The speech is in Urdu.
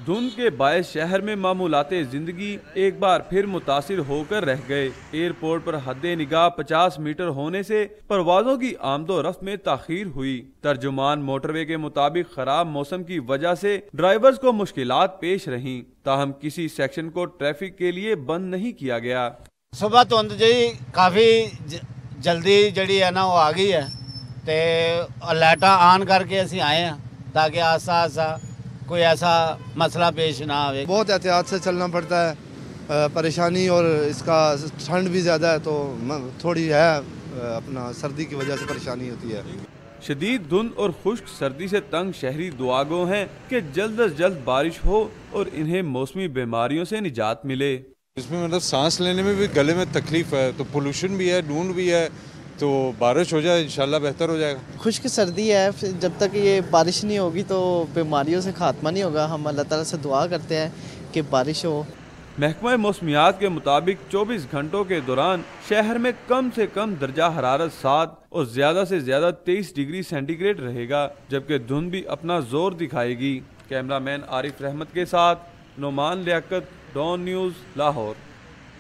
دھند کے باعث شہر میں معمولات زندگی ایک بار پھر متاثر ہو کر رہ گئے۔ ایئرپورٹ پر حد نگاہ 50 میٹر ہونے سے پروازوں کی آمد و رفت میں تاخیر ہوئی۔ ترجمان موٹر وے کے مطابق خراب موسم کی وجہ سے ڈرائیورز کو مشکلات پیش رہیں، تاہم کسی سیکشن کو ٹریفک کے لیے بند نہیں کیا گیا۔ صبح دھند جی کافی جلدی جڑی ہے نا وہ آ گئی ہے تے لائٹاں آن کر کے اسی آئے ہیں تاکہ آہستہ آہستہ کوئی ایسا مسئلہ پیش نہ آئے۔ بہت احتیاط سے چلنا پڑتا ہے، پریشانی اور اس کا ٹھنڈ بھی زیادہ ہے تو تھوڑی ہے اپنا سردی کی وجہ سے پریشانی ہوتی ہے۔ شدید دھند اور خشک سردی سے تنگ شہری دعا گو ہیں کہ جلد از جلد بارش ہو اور انہیں موسمی بیماریوں سے نجات ملے۔ اس میں مطلب سانس لینے میں بھی گلے میں تکلیف ہے، تو پولوشن بھی ہے، دھند بھی ہے، تو بارش ہو جائے انشاءاللہ بہتر ہو جائے گا۔ خشک سردی ہے، جب تک یہ بارش نہیں ہوگی تو بیماریوں سے خاتمہ نہیں ہوگا۔ ہم اللہ تعالیٰ سے دعا کرتے ہیں کہ بارش ہو۔ محکمہ موسمیات کے مطابق 24 گھنٹوں کے دوران شہر میں کم سے کم درجہ حرارت 7 اور زیادہ سے زیادہ 23 ڈگری سینٹی گریڈ رہے گا، جبکہ دھند بھی اپنا زور دکھائے گی۔ کیمرہ مین عارف رحمت کے ساتھ نعمان لیاقت، ڈان نیوز، لاہور۔